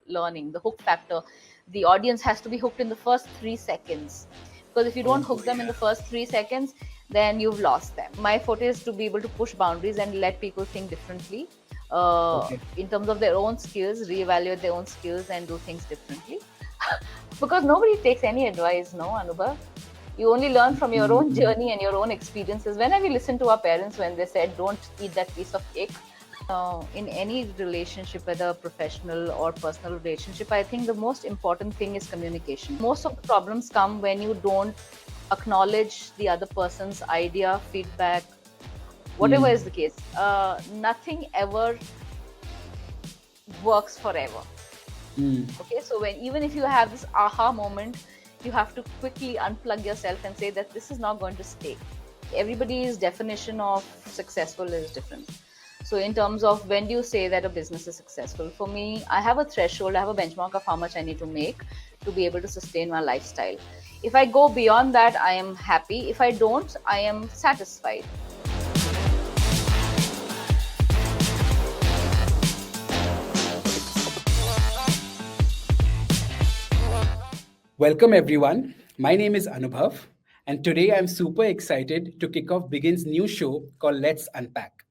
learning, the hook factor. The audience has to be hooked in the first 3 seconds, because if you don't hook them in the first 3 seconds, then you've lost them. My forte is to be able to push boundaries and let people think differently, in terms of their own skills, reevaluate their own skills and do things differently. Because nobody takes any advice, no, Anubhav? You only learn from your own journey and your own experiences. When have we listened to our parents when they said, don't eat that piece of cake? In any relationship, whether professional or personal relationship, I think the most important thing is communication. Most of the problems come when you don't acknowledge the other person's idea, feedback, whatever is the case. Nothing ever works forever. Okay, so even if you have this aha moment, you have to quickly unplug yourself and say that this is not going to stay. Everybody's definition of successful is different. So in terms of when do you say that a business is successful, for me, I have a threshold, I have a benchmark of how much I need to make to be able to sustain my lifestyle. If I go beyond that, I am happy. If I don't, I am satisfied. Welcome everyone. My name is Anubhav, and today I'm super excited to kick off Bigin's new show called Let's Unpack.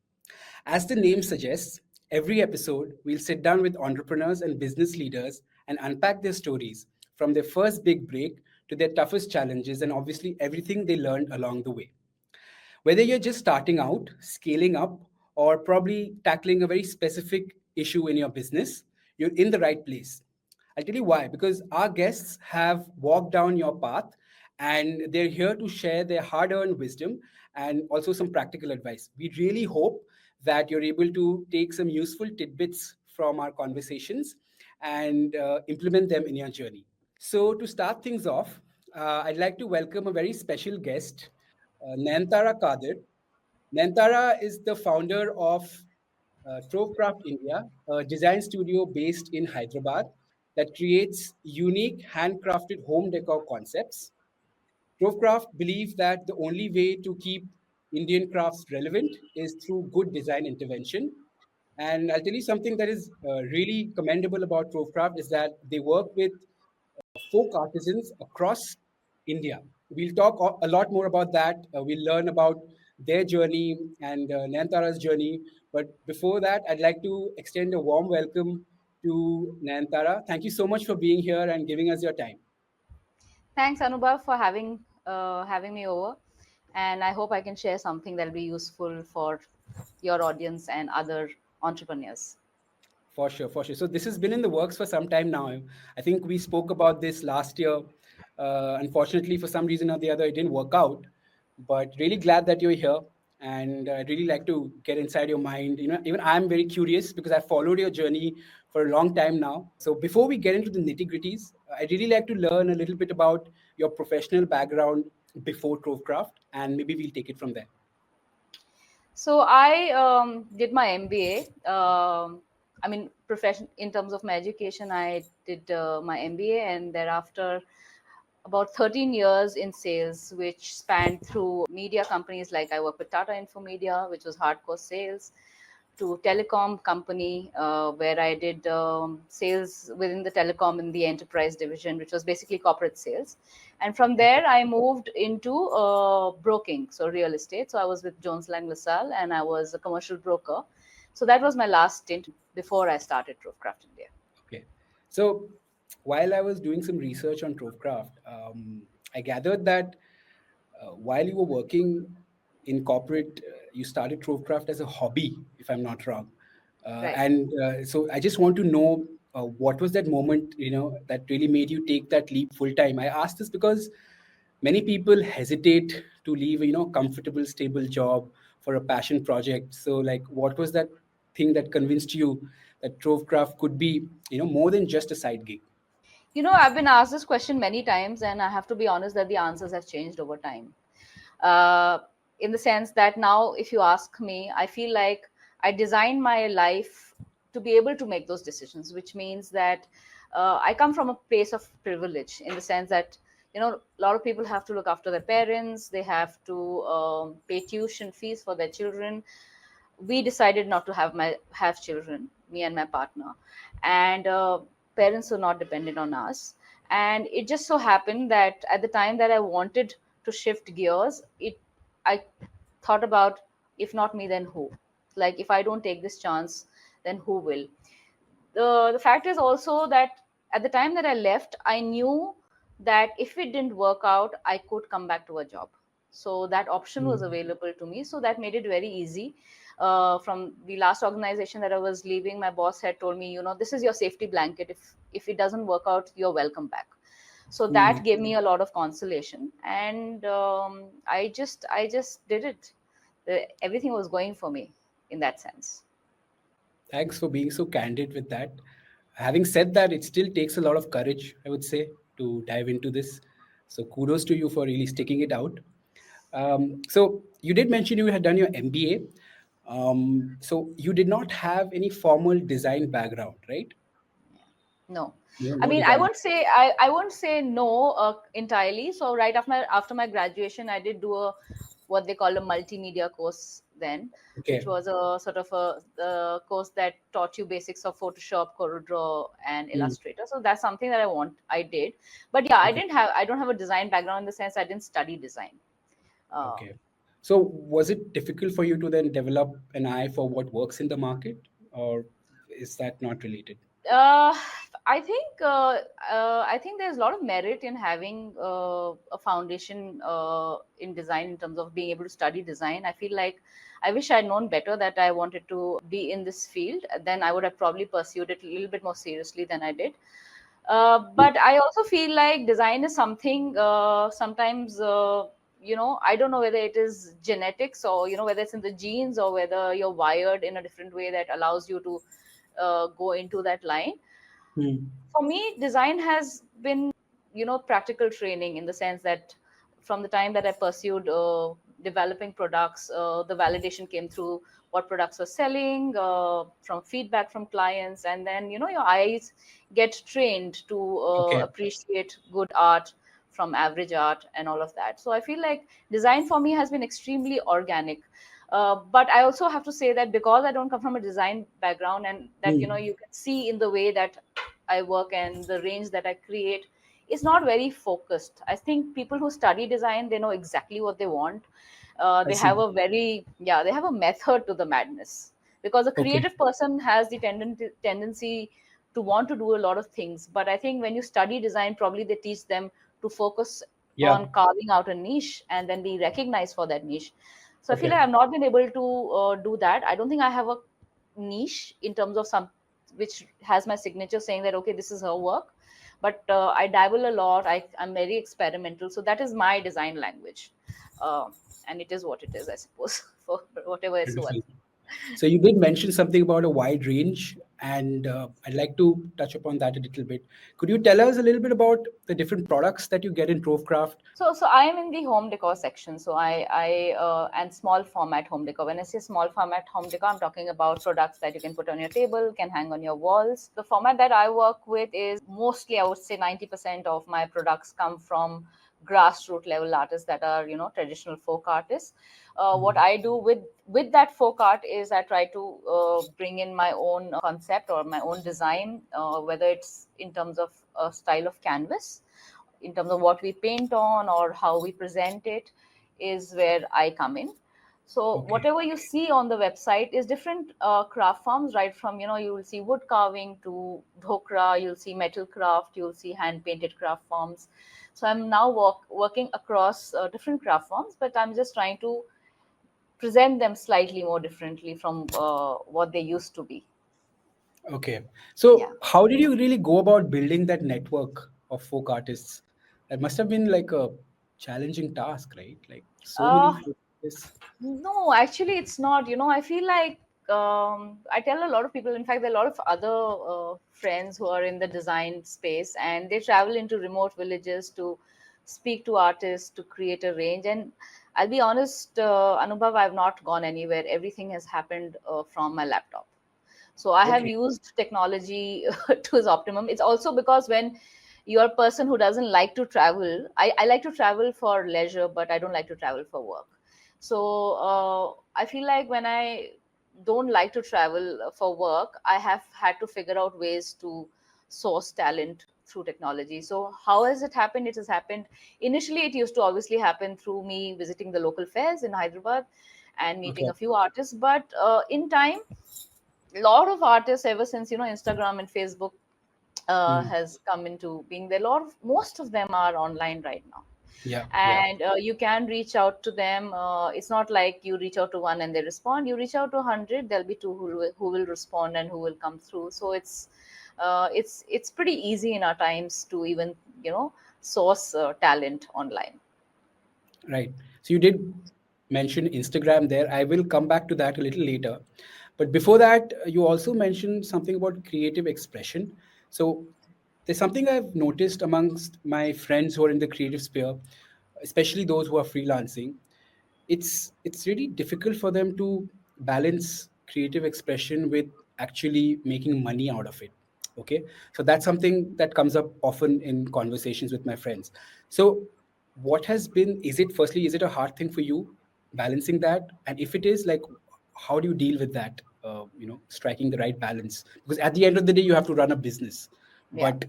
As the name suggests, every episode we'll sit down with entrepreneurs and business leaders and unpack their stories from their first big break to their toughest challenges and obviously everything they learned along the way. Whether you're just starting out, scaling up, or probably tackling a very specific issue in your business, you're in the right place. I'll tell you why. Because our guests have walked down your path and they're here to share their hard earned wisdom and also some practical advice. We really hope that you're able to take some useful tidbits from our conversations and implement them in your journey. So, to start things off, I'd like to welcome a very special guest, Nayantara Quader. Nayantara is the founder of Trove Craft India, a design studio based in Hyderabad that creates unique handcrafted home decor concepts. Trove Craft believes that the only way to keep Indian crafts relevant is through good design intervention. And I'll tell you something that is really commendable about Trove Craft is that they work with folk artisans across India. We'll talk a lot more about that. We'll learn about their journey and Nayantara's journey. But before that, I'd like to extend a warm welcome to Nayantara. Thank you so much for being here and giving us your time. Thanks, Anubhav, for having me over, and I hope I can share something that will be useful for your audience and other entrepreneurs. For sure, for sure. So this has been in the works for some time now. I think we spoke about this last year. Unfortunately, for some reason or the other, it didn't work out. But really glad that you're here, and I'd really like to get inside your mind. Even I'm very curious because I've followed your journey for a long time now. So before we get into the nitty gritties, I'd really like to learn a little bit about your professional background before Trovecraft, and maybe we'll take it from there. So I did my MBA. I mean, profession in terms of my education, I did my MBA, and thereafter about 13 years in sales, which spanned through media companies. Like I worked with Tata Infomedia, which was hardcore sales, to telecom company, where I did sales within the telecom in the enterprise division, which was basically corporate sales. And from there, I moved into broking, so real estate. So I was with Jones Lang LaSalle, and I was a commercial broker. So that was my last stint before I started Trove Craft India. Okay. So while I was doing some research on Trovecraft, I gathered that while you were working in corporate, you started Trovecraft as a hobby, if I'm not wrong. Right. And so I just want to know what was that moment, that really made you take that leap full time. I asked this because many people hesitate to leave a comfortable, stable job for a passion project. So, like, what was that thing that convinced you that Trovecraft could be, more than just a side gig? I've been asked this question many times, and I have to be honest that the answers have changed over time. Uh, in the sense that now, if you ask me, I feel like I designed my life to be able to make those decisions, which means that I come from a place of privilege in the sense that, a lot of people have to look after their parents, they have to pay tuition fees for their children. We decided not to have children, me and my partner. And parents were not dependent on us. And it just so happened that at the time that I wanted to shift gears, I thought about, if not me, then who? Like, if I don't take this chance, then who will? The fact is also that at the time that I left, I knew that if it didn't work out, I could come back to a job. So that option was Mm. available to me. So that made it very easy. From the last organization that I was leaving, my boss had told me, this is your safety blanket. If it doesn't work out, you're welcome back. So that Mm. gave me a lot of consolation, and I just did it. Everything was going for me in that sense. Thanks for being so candid with that. Having said that, it still takes a lot of courage, I would say, to dive into this. So kudos to you for really sticking it out. So you did mention you had done your MBA. So you did not have any formal design background, right? No, No, I no mean, I design. won't say I won't say no entirely. So right after my graduation, I did do a what they call a multimedia course then, which Okay. was a sort of a course that taught you basics of Photoshop, CorelDRAW, and Mm. Illustrator. So that's something that I did. But yeah, Okay. I don't have a design background in the sense I didn't study design. Uh, Okay. So was it difficult for you to then develop an eye for what works in the market, or is that not related? Uh, I think there's a lot of merit in having a foundation in design in terms of being able to study design. I feel like I wish I'd known better that I wanted to be in this field. Then I would have probably pursued it a little bit more seriously than I did. But I also feel like design is something sometimes. I don't know whether it is genetics or whether it's in the genes or whether you're wired in a different way that allows you to go into that line. Mm. For me, design has been practical training, in the sense that from the time that I pursued developing products, the validation came through what products were selling, from feedback from clients, and then your eyes get trained to Okay. appreciate good art from average art and all of that. So I feel like design for me has been extremely organic. But I also have to say that because I don't come from a design background, and that Mm. you can see in the way that I work and the range that I create is not very focused. I think people who study design, they know exactly what they want. I They have see. a they have a method to the madness, because a Okay. creative person has the tendency to want to do a lot of things. But I think when you study design, probably they teach them to focus Yeah. on carving out a niche and then be recognized for that niche. So I feel like Okay. I've not been able to do that. I don't think I have a niche in terms of some which has my signature saying that okay, this is her work. But I dabble a lot. I'm very experimental, so that is my design language. uh, and it is what it is, I suppose, for whatever it's worth. Wonderful. So you did mention something about a wide range, and I'd like to touch upon that a little bit. Could you tell us a little bit about the different products that you get in Trove Craft? So I am in the home decor section. So I and small format home decor. When I say small format home decor, I'm talking about products that you can put on your table, can hang on your walls. The format that I work with is mostly, I would say, 90% of my products come from grassroots level artists that are traditional folk artists. What Mm. I do with that folk art is I try to bring in my own concept or my own design, whether it's in terms of a style of canvas, in terms of what we paint on or how we present it, is where I come in. So Okay. whatever you see on the website is different craft forms, right from you will see wood carving to dhokra, you'll see metal craft, you'll see hand painted craft forms. So I'm now working across different craft forms, but I'm just trying to present them slightly more differently from what they used to be. Okay. Yeah. So how did you really go about building that network of folk artists? That must have been like a challenging task, right? Like so many Uh, folk artists. No, actually, it's not. I feel like I tell a lot of people. In fact, there are a lot of other friends who are in the design space, and they travel into remote villages to speak to artists to create a range. And I'll be honest, Anubhav, I've not gone anywhere. Everything has happened from my laptop. So I have Okay. used technology to its optimum. It's also because when you're a person who doesn't like to travel, I like to travel for leisure, but I don't like to travel for work. So I feel like when I don't like to travel for work, I have had to figure out ways to source talent through technology. So how has it happened? It has happened initially. It used to obviously happen through me visiting the local fairs in Hyderabad and meeting Okay. a few artists. But in time, a lot of artists, ever since Instagram and Facebook Mm. has come into being, there, most of them are online right now, Yeah. Yeah. and you can reach out to them. It's not like you reach out to one and they respond. You reach out to 100, there'll be two who will respond and who will come through. So it's pretty easy in our times to even source talent online. Right. So you did mention Instagram there. I will come back to that a little later. But before that, you also mentioned something about creative expression. So there's something I've noticed amongst my friends who are in the creative sphere, especially those who are freelancing. It's really difficult for them to balance creative expression with actually making money out of it. Okay, so that's something that comes up often in conversations with my friends. So what has been, is it, firstly, is it a hard thing for you balancing that? And if it is, like, how do you deal with that, striking the right balance? Because at the end of the day you have to run a business, Yeah. but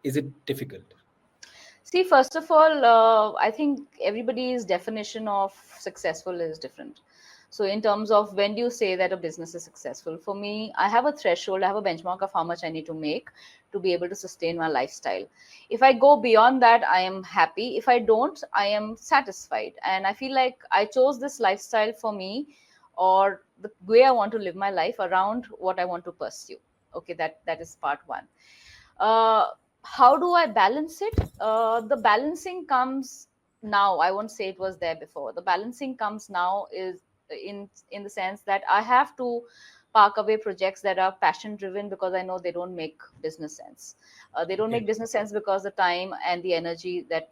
is it difficult? See, first of all, I think everybody's definition of successful is different. So, in terms of when do you say that a business is successful, for me, I have a threshold, I have a benchmark of how much I need to make to be able to sustain my lifestyle. If I go beyond that, I am happy. If I don't, I am satisfied. And I feel like I chose this lifestyle for me, or the way I want to live my life around what I want to pursue. Okay, that is part one. uh, how do I balance it? The balancing comes now. I won't say it was there before. The balancing comes now is in the sense that I have to park away projects that are passion driven, because I know they don't make business sense. They don't Okay. make business sense because the time and the energy that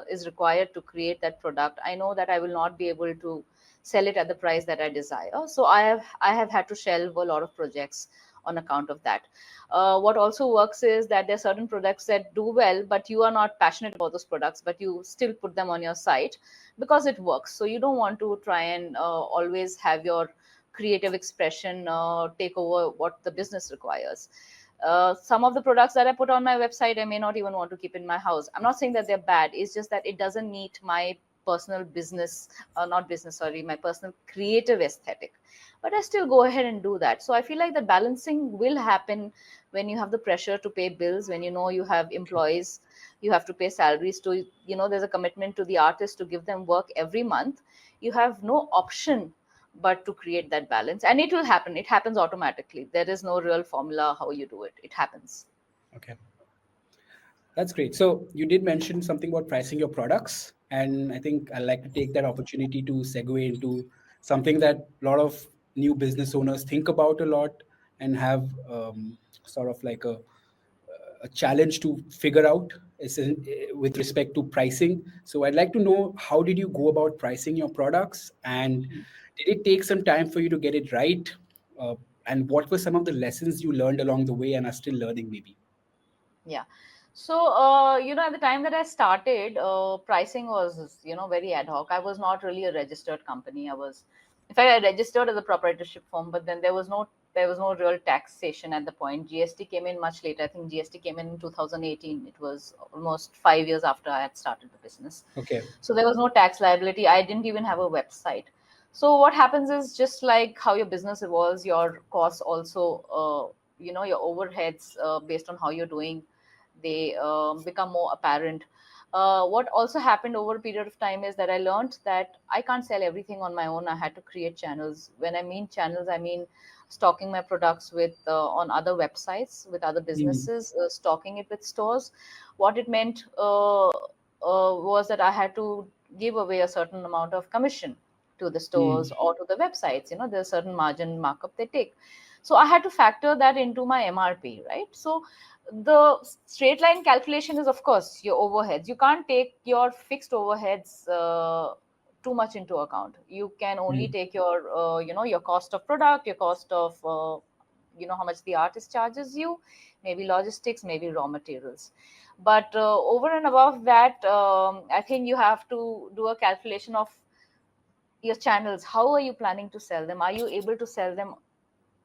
is required to create that product, I know that I will not be able to sell it at the price that I desire. So I have had to shelve a lot of projects on account of that. What also works is that there are certain products that do well, but you are not passionate about those products, but you still put them on your site because it works. So you don't want to try and always have your creative expression take over what the business requires. Some of the products that I put on my website, I may not even want to keep in my house. I'm not saying that they're bad. It's just that it doesn't meet my personal business, not business, sorry, my personal creative aesthetic. But I still go ahead and do that. So I feel like the balancing will happen when you have the pressure to pay bills, when you know you have employees, you have to pay salaries to, there's a commitment to the artist to give them work every month. You have no option but to create that balance, and it will happen. It happens automatically. There is no real formula how you do it. It happens. Okay. That's great. So you did mention something about pricing your products, and I think I'd like to take that opportunity to segue into something that a lot of new business owners think about a lot and have sort of like a challenge to figure out is with respect to pricing. So I'd like to know, how did you go about pricing your products, and did it take some time for you to get it right? Uh, and what were some of the lessons you learned along the way and are still learning, maybe? Yeah. So, at the time that I started, pricing was, very ad hoc. I was not really a registered company. In fact, I registered as a proprietorship firm, but then there was no real taxation at the point. GST came in much later. I think GST came in 2018. It was almost 5 years after I had started the business. Okay. So there was no tax liability. I didn't even have a website. So what happens is, just like how your business evolves, your costs also, your overheads, based on how you're doing, they become more apparent. What also happened over a period of time is that I learned that I can't sell everything on my own. I had to create channels. When I mean channels, I mean stocking my products with on other websites with other Mm. businesses, stocking it with stores. What it meant was that I had to give away a certain amount of commission to the stores Mm. or to the websites. There's a certain margin markup they take. So I had to factor that into my MRP, right? So the straight line calculation is, of course, your overheads. You can't take your fixed overheads too much into account. You can only Mm. take your your cost of product, your cost of how much the artist charges you, maybe logistics, maybe raw materials. But over and above that, I think you have to do a calculation of your channels. How are you planning to sell them? Are you able to sell them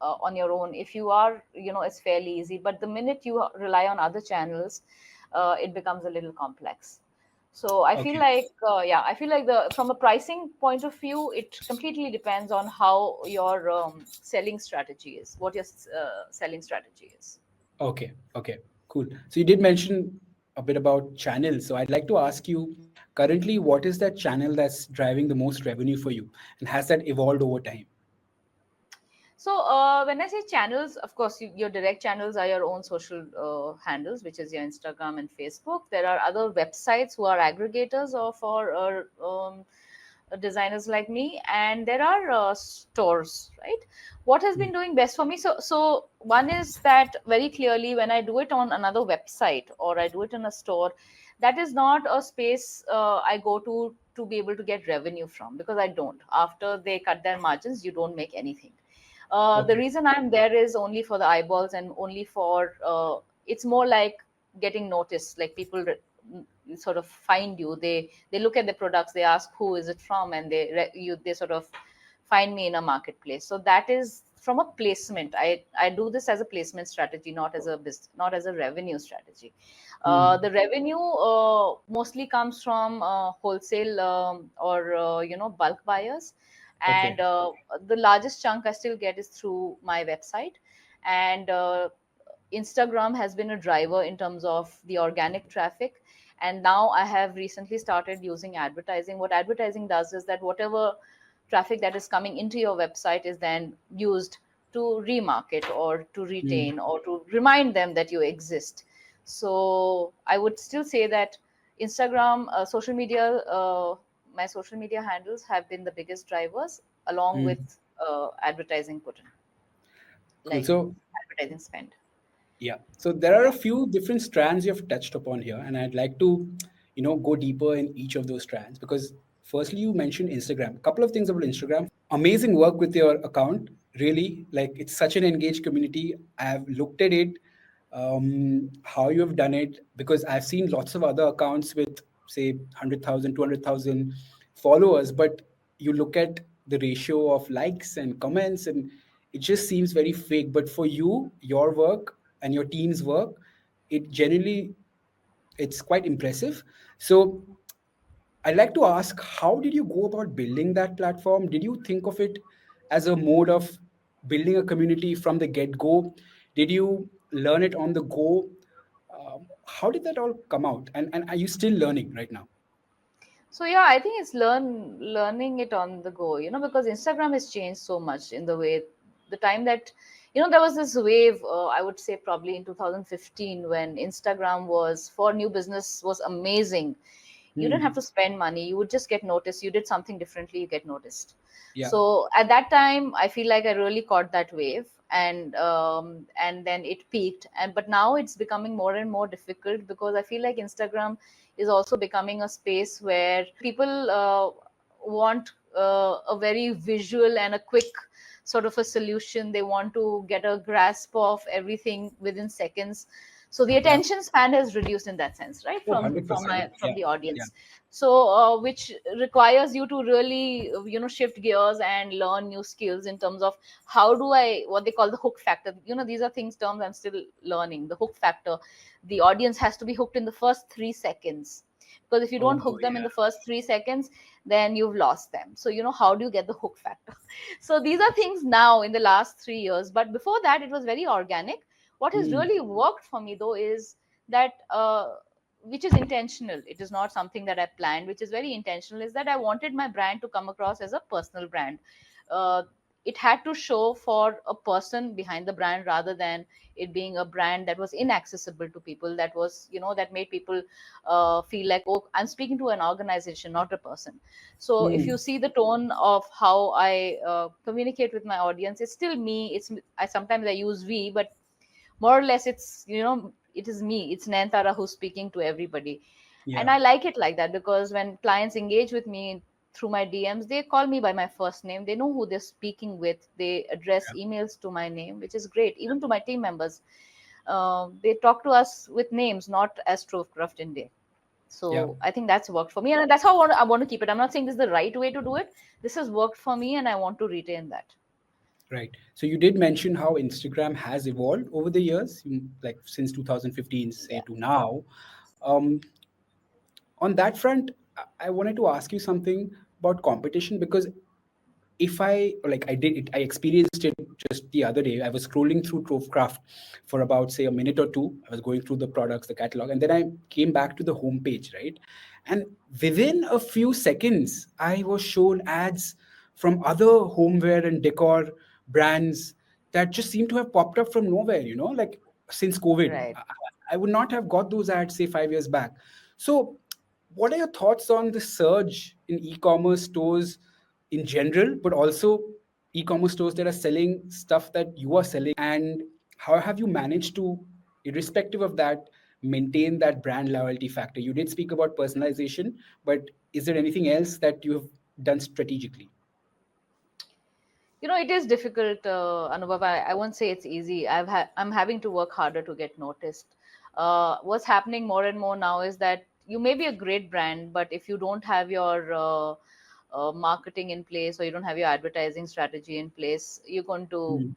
on your own, if you are, it's fairly easy. But the minute you rely on other channels, it becomes a little complex. So I feel Okay. like, I feel like the from a pricing point of view, it completely depends on how your selling strategy is, what your selling strategy is. Okay. Okay. Cool. So you did mention a bit about channels. So I'd like to ask you currently, what is that channel that's driving the most revenue for you? And has that evolved over time? So when I say channels, of course, your direct channels are your own social handles, which is your Instagram and Facebook. There are other websites who are aggregators of for designers like me, and there are stores, right? What has been doing best for me? So one is that very clearly when I do it on another website or I do it in a store, that is not a space I go to be able to get revenue from, because I don't. After they cut their margins, you don't make anything. The Okay. reason I'm there is only for the eyeballs and only for it's more like getting noticed. Like people sort of find you. They look at the products. They ask who is it from, and they sort of find me in a marketplace. So that is from a placement. I do this as a placement strategy, not as a business, not as a revenue strategy. Hmm. The revenue mostly comes from wholesale or bulk buyers, and Okay. the largest chunk I still get is through my website. And Instagram has been a driver in terms of the organic traffic. And now I have recently started using advertising. What advertising does is that whatever traffic that is coming into your website is then used to remarket or to Hmm. retain or to remind them that you exist. So I would still say that Instagram, my social media handles have been the biggest drivers, along Hmm. with advertising put in, Cool. like So advertising spend. yeah. So there are a Yeah. few different strands you've touched upon here, and I'd like to, go deeper in each of those strands because firstly you mentioned Instagram. A couple of things about Instagram. Amazing work with your account. Really, like it's such an engaged community. I've looked at it, how you have done it because I've seen lots of other accounts with say 100,000, 200,000 followers, but you look at the ratio of likes and comments and it just seems very fake. But for you, your work and your team's work, it generally it's quite impressive. So I'd like to ask, how did you go about building that platform? Did you think of it as a mode of building a community from the get-go? Did you learn it on the go? How did that all come out? And are you still learning right now? So yeah, I think it's learning it on the go, because Instagram has changed so much in the way, the time that, there was this wave, I would say probably in 2015, when Instagram was for new business was amazing. You didn't have Hmm. to spend money, you would just get noticed. You did something differently, you get noticed. Yeah. So at that time I feel like I really caught that wave, and then it peaked. And but now it's becoming more and more difficult, because I feel like Instagram is also becoming a space where people want a very visual and a quick sort of a solution. They want to get a grasp of everything within seconds. So the Yeah. attention span has reduced in that sense, right, Oh, from 100%. the Yeah. audience. So which requires you to really shift gears and learn new skills in terms of how do I, what they call the hook factor. These are things, terms I'm still learning. The hook factor, the audience has to be hooked in the first 3 seconds, because if you don't Oh, hook them in yeah. the first 3 seconds, then you've lost them. So how do you get the hook factor? So these are things now in the last 3 years, but before that it was very organic. What has Hmm. really worked for me though is that which is intentional, it is not something that I planned, which is very intentional, is that I wanted my brand to come across as a personal brand. uh, it had to show for a person behind the brand, rather than it being a brand that was inaccessible to people, that was that made people feel like, oh, I'm speaking to an organization, not a person. So if you Hmm. see the tone of how I communicate with my audience, it's still me. I sometimes I use we, but more or less it's it is me, it's Nayantara who's speaking to everybody. And Yeah. I like it like that, because when clients engage with me through my DMs, they call me by my first name, they know who they're speaking with, they address emails to my name, which is great. Even to my team members, they talk to us with names, not as Trove Craft India. Yeah. So I think that's worked for me, and that's how I want to keep it. I'm not saying this is the right way to do it. This has worked for me, and I want to retain that. Right. So you did mention how Instagram has evolved over the years, like since 2015, say Yeah. to now. Um, on that front, I wanted to ask you something about competition, because if I like I did it, I experienced it just the other day. I was scrolling through Trove Craft for about say a minute or two. I was going through the products, the catalog, and then I came back to the homepage, right? And within a few seconds, I was shown ads from other homeware and decor brands that just seem to have popped up from nowhere, like since COVID. Right. I would not have got those ads, say, 5 years back. So, what are your thoughts on the surge in e-commerce stores in general, but also e-commerce stores that are selling stuff that you are selling, and how have you managed to, irrespective of that, maintain that brand loyalty factor? You did speak about personalization, but is there anything else that you have done strategically? It is difficult, Anubhav. I won't say it's easy. I'm having to work harder to get noticed. What's happening more and more now is that you may be a great brand, but if you don't have your marketing in place, or you don't have your advertising strategy in place, Hmm.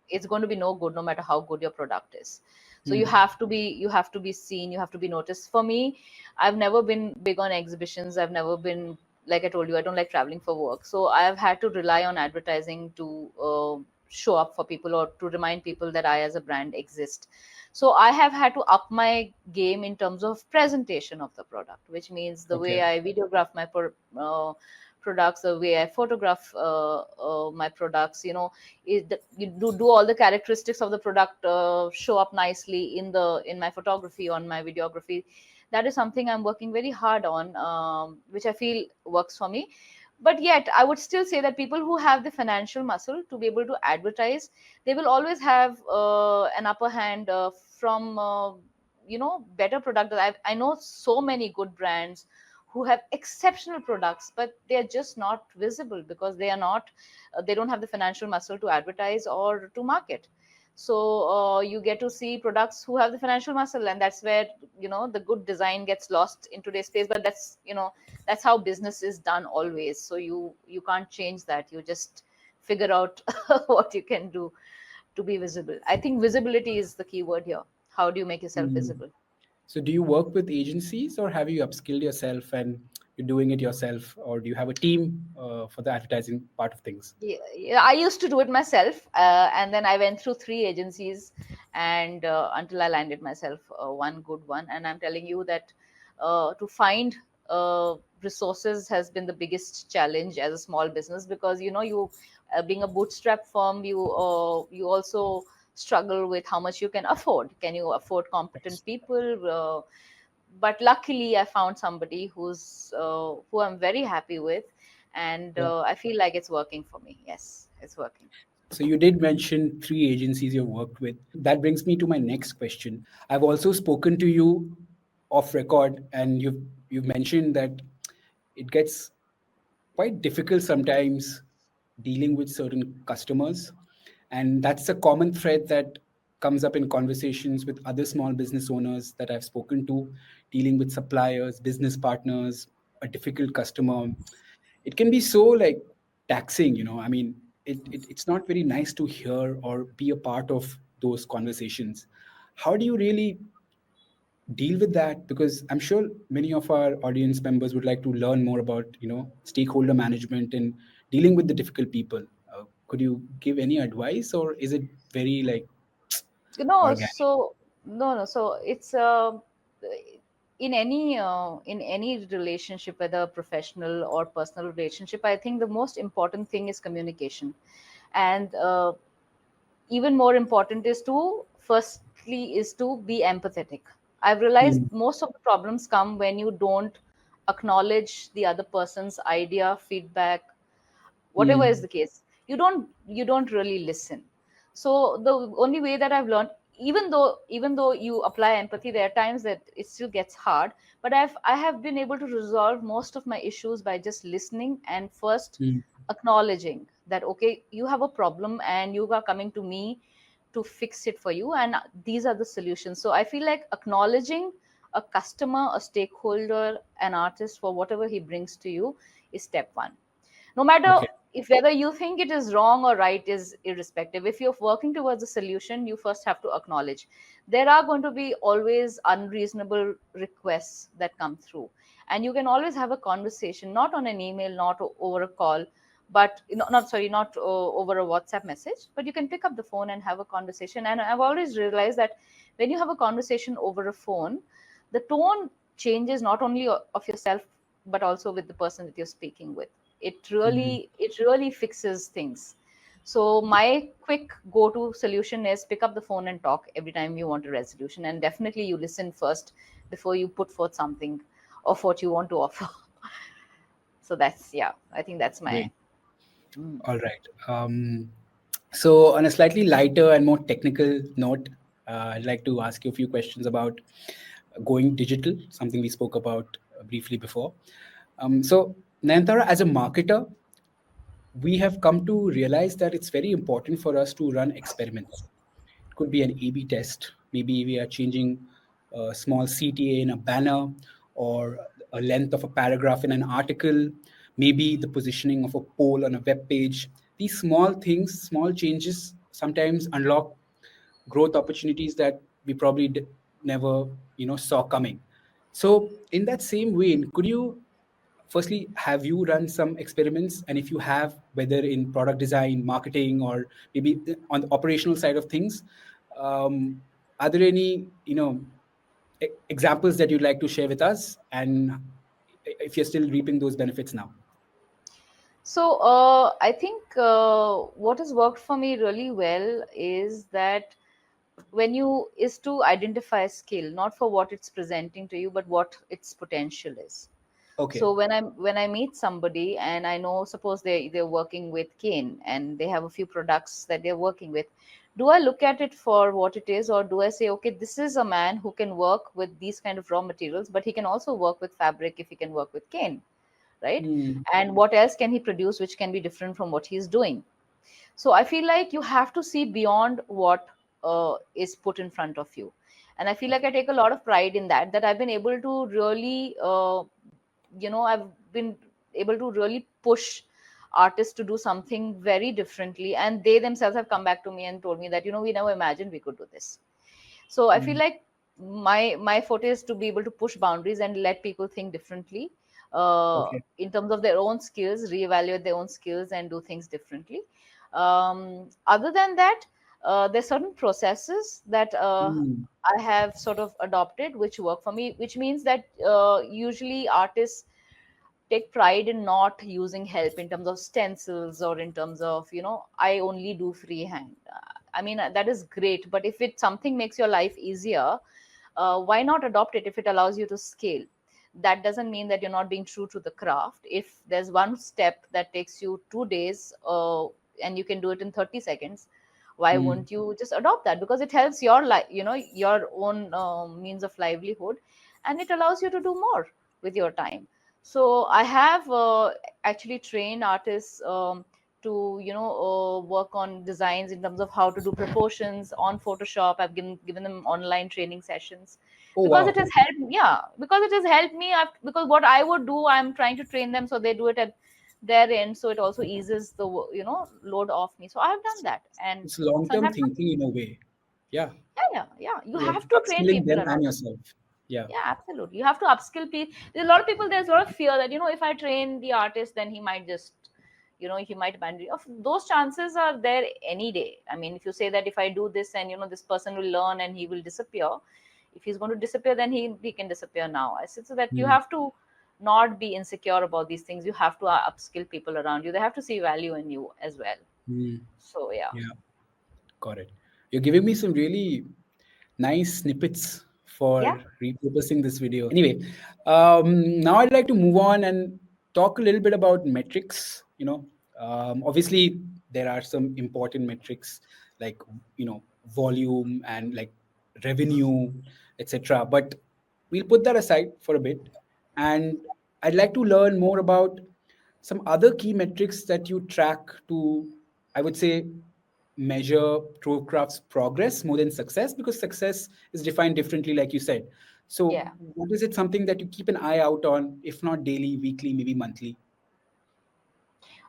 it's going to be no good, no matter how good your product is. So Hmm. you have to be seen, you have to be noticed. For me, I've never been big on exhibitions. I've never been, like I told you, I don't like traveling for work, so I've had to rely on advertising to show up for people, or to remind people that I as a brand exist. So I have had to up my game in terms of presentation of the product, which means the way Okay. I videograph my products, the way I photograph my products. You do all the characteristics of the product show up nicely in my photography, on my videography. That is something I'm working very hard on, which I feel works for me. But yet I would still say that people who have the financial muscle to be able to advertise, they will always have an upper hand from better product. I know so many good brands who have exceptional products, but they are just not visible because they don't have the financial muscle to advertise or to market. So you get to see products who have the financial muscle, and that's where the good design gets lost in today's space. But that's how business is done always. So you can't change that. You just figure out what you can do to be visible. I think visibility is the key word here. How do you make yourself Hmm. visible? So, do you work with agencies, or have you upskilled yourself and you're doing it yourself, or do you have a team for the advertising part of things? Yeah, I used to do it myself, and then I went through three agencies, and until I landed myself one good one. And I'm telling you that to find resources has been the biggest challenge as a small business, because you being a bootstrap firm, you also struggle with how much you can afford. Can you afford competent people? But luckily I found somebody who I'm very happy with, and Yeah. I feel like it's working for me. Yes, it's working. So you did mention three agencies you've worked with. That brings me to my next question. I've also spoken to you off record, and you've mentioned that it gets quite difficult sometimes dealing with certain customers, and that's a common thread that comes up in conversations with other small business owners that I've spoken to, dealing with suppliers, business partners, a difficult customer. It can be so like taxing, I mean, it's not very nice to hear or be a part of those conversations. How do you really deal with that? Because I'm sure many of our audience members would like to learn more about stakeholder management and dealing with the difficult people. Could you give any advice, or is it very like No, organic? so no, so it's in any relationship, whether professional or personal relationship, I think the most important thing is communication. And even more important is to be empathetic. I've realized Hmm. most of the problems come when you don't acknowledge the other person's idea, feedback, whatever is Hmm. the case. You don't really listen. So the only way that I've learned, even though you apply empathy, there are times that it still gets hard, but I have been able to resolve most of my issues by just listening and first Hmm. acknowledging that, okay, you have a problem and you are coming to me to fix it for you, and these are the solutions. So I feel like acknowledging a customer, a stakeholder, an artist, for whatever he brings to you is step one. No matter Okay. if whether you think it is wrong or right is irrespective. If you're working towards a solution, you first have to acknowledge there are going to be always unreasonable requests that come through, and you can always have a conversation, not on an email, not over a call, but not sorry, not over a WhatsApp message, but you can pick up the phone and have a conversation. And I've always realized that when you have a conversation over a phone, the tone changes not only of yourself but also with the person that you're speaking with. Mhm. It really fixes things. So my quick go to solution is pick up the phone and talk every time you want a resolution, and definitely you listen first before you put forth something of what you want to offer. So that's, yeah, I think that's my. Great. All right. So, on a slightly lighter and more technical note, I'd like to ask you a few questions about going digital, something we spoke about briefly before. So, Nayantara, as a marketer, we have come to realize that it's very important for us to run experiments. It could be an A/B test. Maybe we are changing a small CTA in a banner, or a length of a paragraph in an article, maybe the positioning of a poll on a web page. These small things, small changes sometimes unlock growth opportunities that we probably never saw coming. So in that same vein, could you firstly, have you run some experiments? And if you have, whether in product design, marketing, or maybe on the operational side of things, um, are there any examples that you'd like to share with us? And if you're still reaping those benefits now? So I think what has worked for me really well is that when you is to identify a skill, not for what it's presenting to you, but what its potential is. Okay. So when I meet somebody and I know, suppose they're working with cane and they have a few products that they're working with, do I look at it for what it is, or do I say, okay, this is a man who can work with these kind of raw materials, but he can also work with fabric if he can work with cane, right? Hmm. And what else can he produce which can be different from what he's doing? So I feel like you have to see beyond what is put in front of you. And I feel like I take a lot of pride in that I've been able to really I've been able to really push artists to do something very differently, and they themselves have come back to me and told me that, we never imagined we could do this. So I feel Hmm. like my forte is to be able to push boundaries and let people think differently, Okay. in terms of their own skills, reevaluate their own skills and do things differently. Other than that, there's certain processes that Hmm. I have sort of adopted which work for me, which means that usually artists take pride in not using help in terms of stencils, or in terms of, I only do freehand. I mean, that is great, but if it something makes your life easier, why not adopt it if it allows you to scale? That doesn't mean that you're not being true to the craft. If there's one step that takes you 2 days, and you can do it in 30 seconds, why Hmm. won't you just adopt that? Because it helps your life, your own means of livelihood, and it allows you to do more with your time. So I have actually trained artists to work on designs in terms of how to do proportions on Photoshop. I've given them online training sessions Oh, because it wow. has helped, yeah, because it has helped me. Because what I would do, I'm trying to train them so they do it at their end, so it also eases the load off me. So I've done that, and It's long-term sometimes, thinking in a way. Yeah. yeah, you Like have to train upskilling people them and around. yourself. Yeah. Yeah, absolutely. You have to upskill people. There's a lot of people, there's a lot of fear that, if I train the artist, then he might just, he might abandon you. Those chances are there any day. I mean, if you say that if I do this and, this person will learn and he will disappear, if he's going to disappear, then he can disappear now. I said, so that you Hmm. have to not be insecure about these things. You have to upskill people around you. They have to see value in you as well. Hmm. So, yeah. Yeah. Got it. You're giving me some really nice snippets Yeah. for repurposing this video. Anyway, now I'd like to move on and talk a little bit about metrics. Obviously there are some important metrics like volume and like revenue, etc. But we'll put that aside for a bit, and I'd like to learn more about some other key metrics that you track to, I would say, measure Trove Craft's progress more than success, because success is defined differently, like you said. So, Yeah. what is it something that you keep an eye out on, if not daily, weekly, maybe monthly?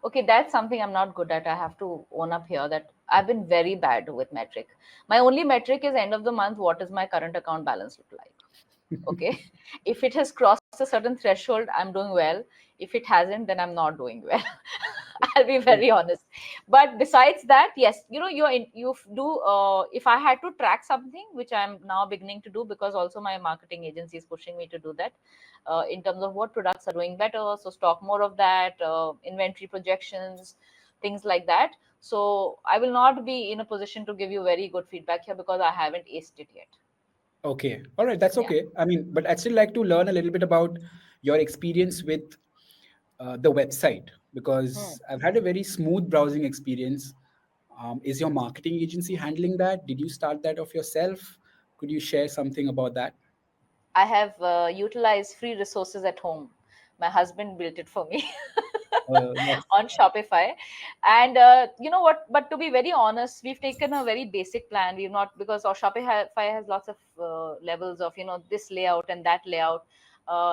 Okay, that's something I'm not good at. I have to own up here that I've been very bad with metric. My only metric is end of the month, what is my current account balance look like? Okay. If it has crossed a certain threshold, I'm doing well. If it hasn't, then I'm not doing well. I'll be Oh, very honest. But besides that, yes, you do. If I had to track something, which I'm now beginning to do, because also my marketing agency is pushing me to do that, in terms of what products are doing better, so stock more of that, inventory projections, things like that. So I will not be in a position to give you very good feedback here because I haven't aced it yet. okay. All right. That's Yeah. okay. I mean, but I'd still like to learn a little bit about your experience with the website Hmm. because I've had a very smooth browsing experience. Is your marketing agency handling that? Did you start that off yourself? Could you share something about that? I have utilized free resources at home. My husband built it for me That's on Shopify. And you know what? But to be very honest, we've taken a very basic plan. We've not, because our Shopify has lots of levels of, this layout and that layout.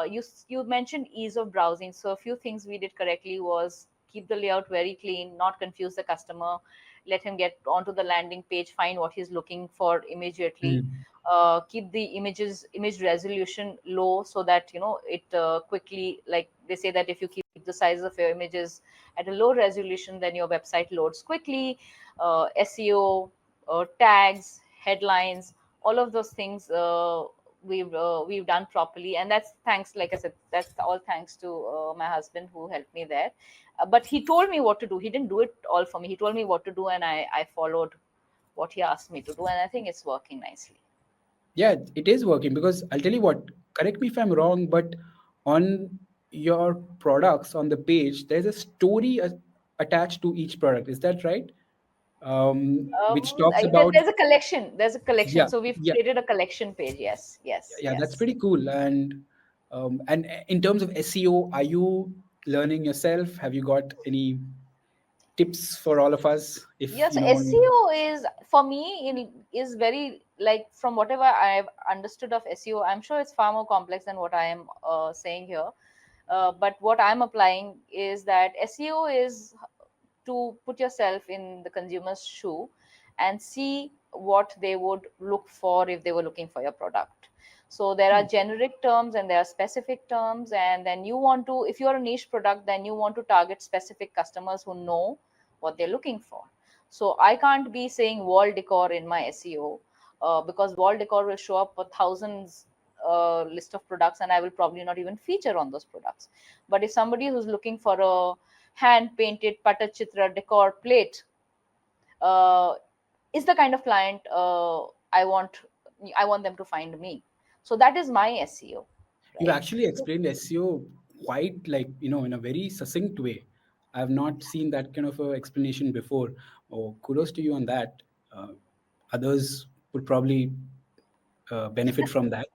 You mentioned ease of browsing. So a few things we did correctly was keep the layout very clean, not confuse the customer, let him get onto the landing page, find what he's looking for immediately, Mm. keep the image resolution low so that it quickly, like they say that if you keep the size of your images at a low resolution, then your website loads quickly. SEO, tags, headlines, all of those things we've done properly, and that's thanks, like I said, that's all thanks to my husband who helped me there. But he told me what to do. He didn't do it all for me. He told me what to do, and I followed what he asked me to do, and I think it's working nicely. Yeah, it is working because I'll tell you what, correct me if I'm wrong, but on your products on the page, there's a story attached to each product. Is that right? Which talks about, There's a collection. There's a collection. yeah, So we've yeah, created a collection page. Yes, yes, yeah, that's yes. pretty cool. And in terms of SEO, are you learning yourself? Have you got any tips for all of us? If Yes, you know, SEO is for me is very, like, from whatever I've understood of SEO. I'm sure it's far more complex than what I am saying here. But what I'm applying is that SEO is to put yourself in the consumer's shoe and see what they would look for if they were looking for your product. So there are generic terms and there are specific terms, and then you want to, if you're a niche product, then you want to target specific customers who know what they're looking for. So I can't be saying wall decor in my SEO, because wall decor will show up for thousands list of products, and I will probably not even feature on those products. But if somebody who's looking for a hand painted Patachitra decor plate uh, is the kind of client I want them to find me. So that is my SEO, you've right? actually explained SEO quite like, in a very succinct way. I've not seen that kind of a explanation before. Oh, kudos to you on that. Uh, Others would probably benefit from that.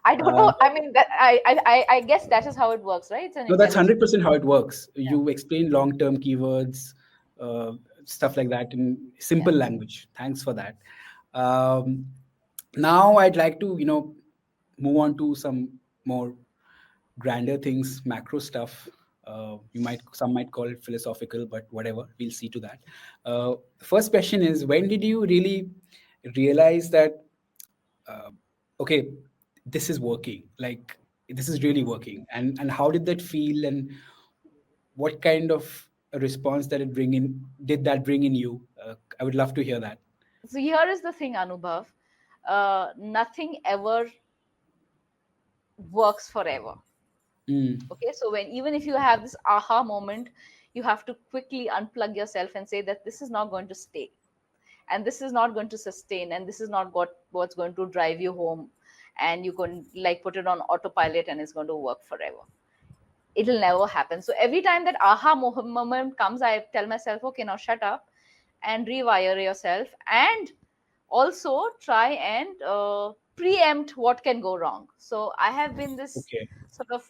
I don't Uh, know. I mean, that I guess that is how it works, right? It's an no, that's intelligent. 100% how it works. Yeah, You explain long-term keywords, uh, stuff like that in yeah. simple language. Thanks for that. Um, Now I'd like to, move on to some more grander things, macro stuff. Some might call it philosophical, but whatever, we'll see to that. The first question is, when did you really realize that, uh, okay, this is working? Like, this is really working, and how did that feel, and what kind of a response did that bring in you? I would love to hear that. So here is the thing, Anubhav. Nothing ever works forever. Mm, Okay, so when, even if you have this aha moment, you have to quickly unplug yourself and say that this is not going to stay, and this is not going to sustain, and this is not what's going to drive you home, and you can, like, put it on autopilot and it's going to work forever. It'll never happen. So every time that aha moment comes, I tell myself, okay, now shut up and rewire yourself, and also try and preempt what can go wrong. So I have been this okay. sort of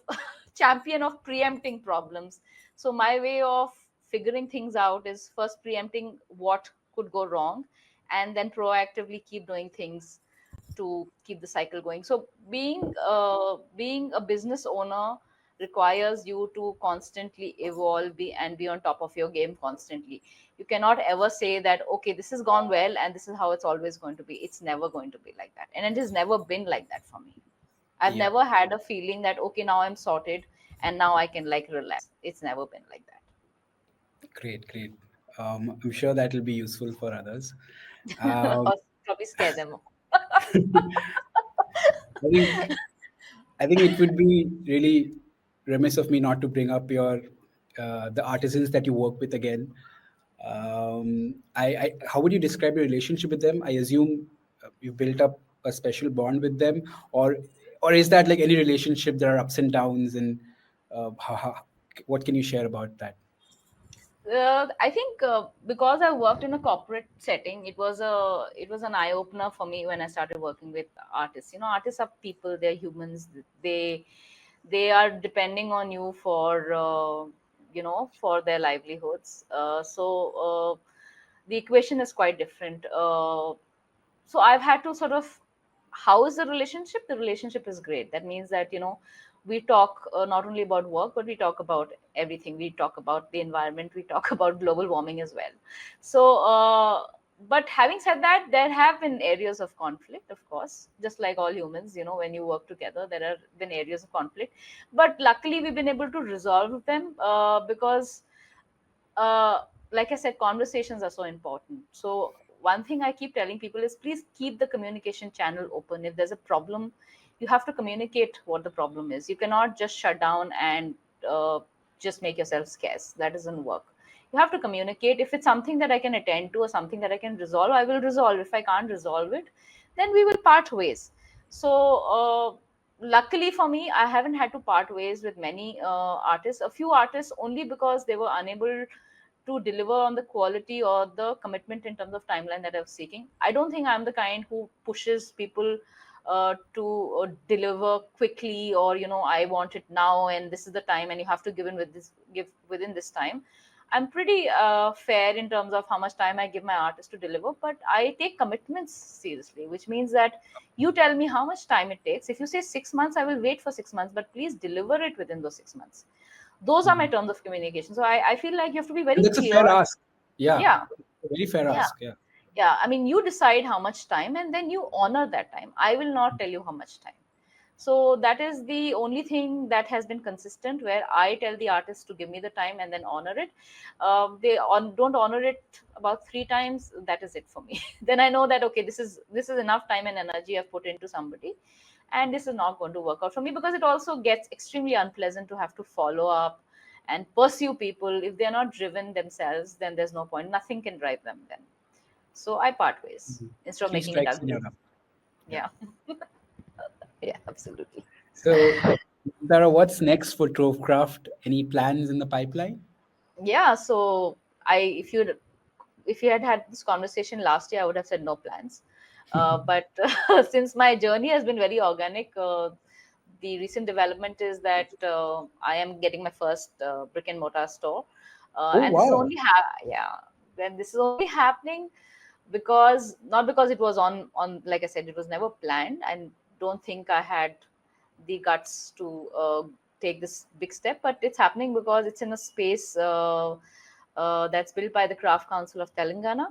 champion of preempting problems. So my way of figuring things out is first preempting what could go wrong, and then proactively keep doing things to keep the cycle going. So being a business owner, requires you to constantly evolve, and be on top of your game constantly. You cannot ever say that, okay, this has gone well and this is how it's always going to be. It's never going to be like that, and it has never been like that for me. I've Yeah. never had a feeling that, okay, now I'm sorted and now I can like relax. It's never been like Great, great. I'm sure that will be useful for others. that. Um, Or probably scare them. I think I think it would be really remiss of me not to bring up your the artisans that you work with again. How would you describe your relationship with them? I assume you've built up a special bond with them, or is that like any relationship? There are ups and downs, and what can you share about that? I think because I worked in a corporate setting, it was an eye opener for me when I started working with artists. You know, artists are people; they're humans. They are depending on you for for their livelihoods. The equation is quite different. So I've had to sort of, how is the relationship? The relationship is great. That means that, we talk not only about work, but we talk about everything. We talk about the environment, we talk about global warming as well. So but having said that, there have been areas of conflict, of course, just like all humans. When you work together, there have been areas of conflict, but luckily we've been able to resolve them, because uh, like I said, conversations are so important. So one thing I keep telling people is, please keep the communication channel open. If there's a problem, you have to communicate what the problem is. You cannot just shut down and uh, just make yourself scarce. That doesn't work. You have to communicate. If it's something that I can attend to or something that I can resolve, I will resolve. If I can't resolve it, then we will part ways. So luckily for me, I haven't had to part ways with many artists. A few artists, only because they were unable to deliver on the quality or the commitment in terms of timeline that I was seeking. I don't think I'm the kind who pushes people to deliver quickly, or I want it now and this is the time and you have to give within this time. I'm pretty fair in terms of how much time I give my artist to deliver, but I take commitments seriously, which means that you tell me how much time it takes. If you say 6 months, I will wait for 6 months, but please deliver it within those 6 months. Those are my Mhm. terms of communication. So I feel like you have to be very And that's a fair clear. ask. Yeah, Yeah, a very fair yeah, ask. Yeah. yeah. I mean, you decide how much time and then you honor that time. I will not tell you how much time. So that is the only thing that has been consistent, where I tell the artist to give me the time and then honor it. Don't honor it about 3 times. That is it for me. Then I know that, okay, this is enough time and energy I've put into somebody, and this is not going to work out for me, because it also gets extremely unpleasant to have to follow up and pursue people. If they're not driven themselves, then there's no point. Nothing can drive them then. So I part ways Mhm. instead of Three making it strikes and ugly. you're up. Yeah. Yeah. Yeah, absolutely. So, Tara, what's next for Trove Craft? Any plans in the pipeline? Yeah, so I if you had had this conversation last year, I would have said no plans. But since my journey has been very organic, the recent development is that I am getting my first brick and mortar store, Oh, and this is wow. only yeah. Then this is only happening because, not because it was on like I said, it was never planned. I don't think I had the guts to take this big step, but it's happening because it's in a space that's built by the Craft Council of Telangana.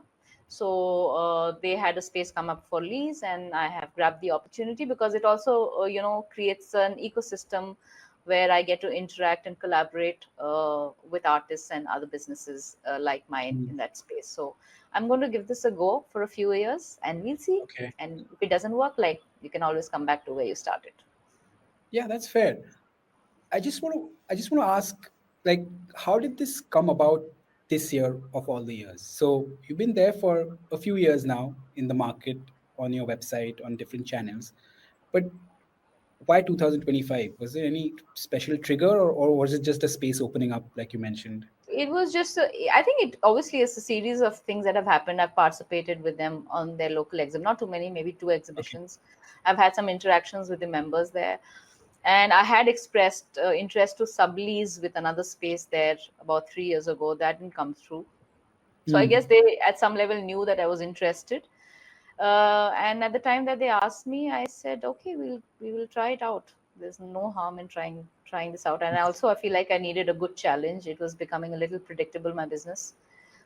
So they had a space come up for lease, and I have grabbed the opportunity because it also, creates an ecosystem where I get to interact and collaborate with artists and other businesses like mine Mm. in that space. So I'm going to give this a go for a few years, and we'll see. Okay. And if it doesn't work, like, you can always come back to where you started. Yeah, that's fair. I just want to ask, like, how did this come about this year of all the years? So you've been there for a few years now in the market, on your website, on different channels, but why 2025? Was there any special trigger, or was it just a space opening up, like you mentioned? It was just I think it obviously is a series of things that have happened. I've participated with them on their local exhibit, not too many, maybe two Okay. exhibitions. I've had some interactions with the members there, and I had expressed interest to sublease with another space there about 3 years ago. That didn't come through. So I guess Hmm. they at some level knew that I was interested, and at the time that they asked me, I said, okay, we will try it out. There's no harm in trying this out. And I feel like I needed a good challenge. It was becoming a little predictable, my business.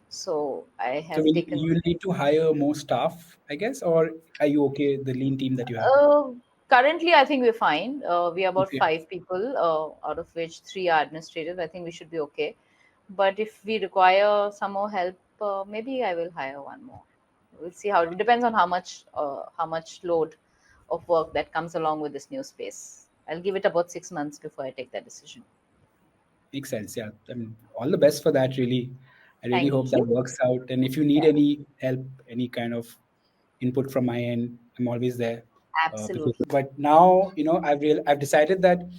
So I So have taken. you need to hire more staff, I guess, or are you okay with the lean team that you have? Uh, Currently, I think we're fine. We are about Okay. 5 people, out of which three are administrative. I think we should be okay. But if we require some more help, maybe I will hire one more. We'll see how it depends on how much load of work that comes along with this new space. I'll give it about 6 months before I take that decision. Makes sense. Yeah. I mean, all the best for that, really. I really Thank hope that you. works out. And if you need Yeah, any help, any kind of input from my end, I'm always there. absolutely. But now, I've decided that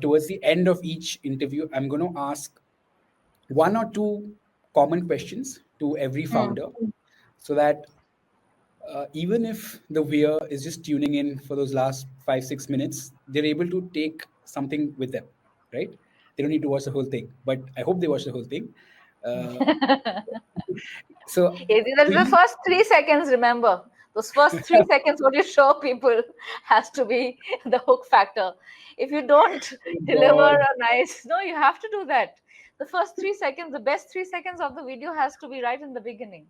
towards the end of each interview, I'm going to ask one or two common questions to every Hmm. founder, so that even if the viewer is just tuning in for those last 5 6 minutes, they're able to take something with them, right? They don't need to watch the whole thing, but I hope they watch the whole thing. Uh, so That is the please, first 3 seconds. Remember, those first 3 seconds, what you show people has to be the hook factor. If you don't oh deliver God, a nice, no, you have to do that. The first 3 seconds, the best 3 seconds of the video has to be right in the beginning.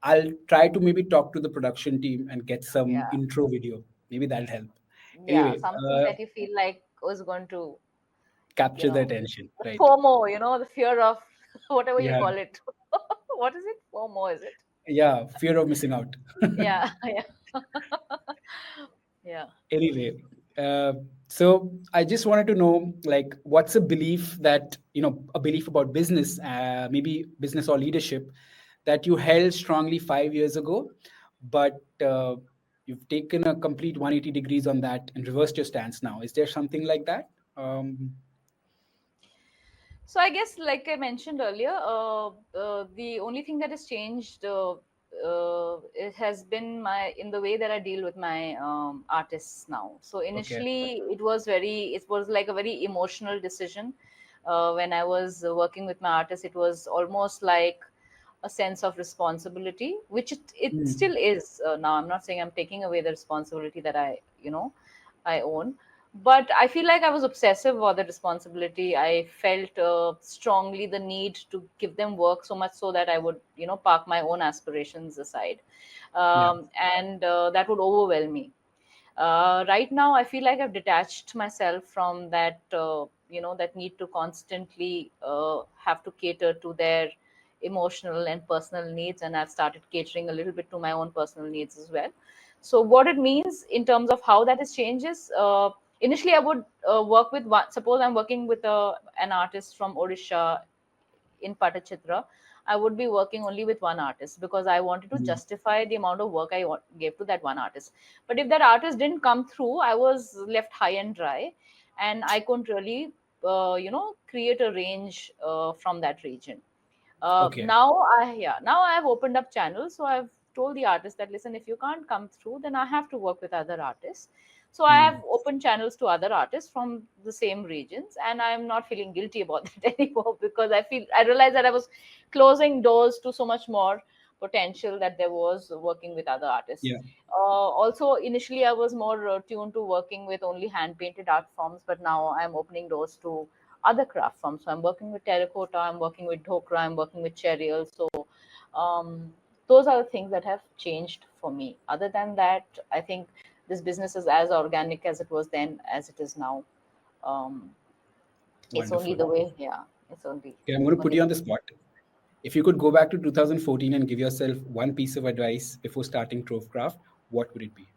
I'll try to maybe talk to the production team and get some Yeah, intro video. Maybe that'll help. yeah, Anyway, something that you feel like was going to, you capture the know, attention, the right? FOMO, the fear of whatever you Yeah, call it. What is it? FOMO, is it? yeah, fear of missing out. Yeah, yeah, yeah. Anyway, uh, so I just wanted to know, like, what's a belief that, a belief about business, maybe business or leadership, that you held strongly 5 years ago, but you've taken a complete 180 degrees on that and reversed your stance now. Is there something like that? So I guess, like I mentioned earlier, the only thing that has changed, it has been my in the way that I deal with my artists now. So Okay. initially, it was like a very emotional decision. When I was working with my artists, it was almost like a sense of responsibility, which it Hmm. still is. Now, I'm not saying I'm taking away the responsibility that I own, but I feel like I was obsessive about the responsibility. I felt strongly the need to give them work, so much so that I would park my own aspirations aside, Yeah. and that would overwhelm me. Right now, I feel like I've detached myself from that, that need to constantly have to cater to their emotional and personal needs, and I've started catering a little bit to my own personal needs as well. So what it means in terms of how that is changes, initially I would work with one. Suppose I'm working with an artist from Odisha in Patachitra, I would be working only with one artist because I wanted to Hmm. justify the amount of work gave to that one artist. But if that artist didn't come through, I was left high and dry, and I couldn't really, create a range from that region. Okay. Now I have opened up channels. So I've told the artist that, listen, if you can't come through, then I have to work with other artists. So I have Hmm. opened channels to other artists from the same regions, and I'm not feeling guilty about that anymore, because I realized that I was closing doors to so much more potential that there was working with other artists. Yeah. Also, initially, I was more tuned to working with only hand painted art forms, but now I'm opening doors to other craft forms. So I'm working with terracotta, I'm working with dhokra, I'm working with cherry. So um, those are the things that have changed for me. Other than that, I think this business is as organic as it was then as it is now. Um, it's only Wonderful. the way, yeah. It's only Okay, I'm going to put only you the on the spot. If you could go back to 2014 and give yourself one piece of advice before starting Trove Craft, what would it be?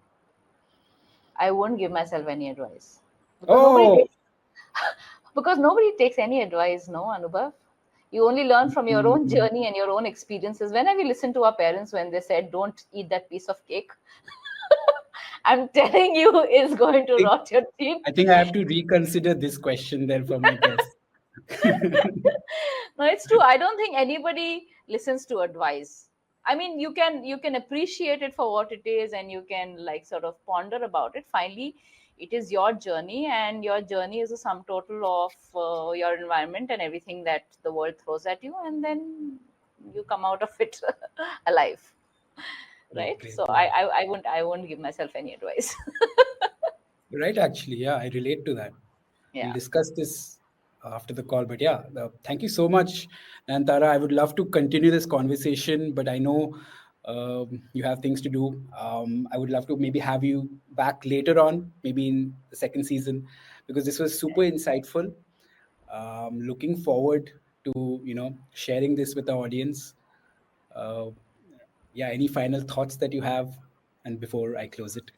I won't give myself any advice, because Oh, nobody takes any advice, no, Anubhav. You only learn from your own mm, journey and your own experiences. When have you listened to our parents when they said, "Don't eat that piece of cake"? I'm telling you, it's going to I rot your teeth. I think I have to reconsider this question then for my guests. No, it's true. I don't think anybody listens to advice. I mean, you can appreciate it for what it is, and you can, like, sort of ponder about it. Finally, it is your journey, and your journey is a sum total of your environment and everything that the world throws at you, and then you come out of it alive, Great, right? great. So I won't give myself any advice. Right, actually, yeah, I relate to that. We'll Yeah. discuss this after the call, but yeah, thank you so much, Nantara. I would love to continue this conversation, but I know you have things to do. I would love to maybe have you back later on, maybe in the second season, because this was super insightful. Looking forward to sharing this with the audience. Uh, yeah, any final thoughts that you have, and before I close it?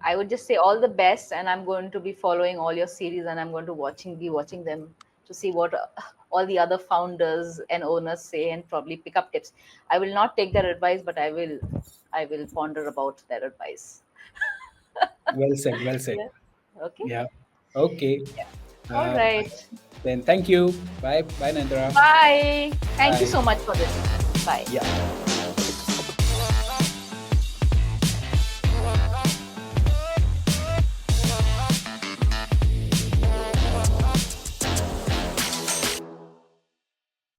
I would just say all the best, and I'm going to be following all your series, and I'm going to be watching them to see what all the other founders and owners say, and probably pick up tips. I will not take their advice, but I will ponder about their advice. Well said. Well said. Yeah. Okay. Yeah. Okay. Yeah. All Uh, right. then thank you. Bye. Bye, Nandra. Bye. Thank you Bye. so much for this. Bye. Yeah.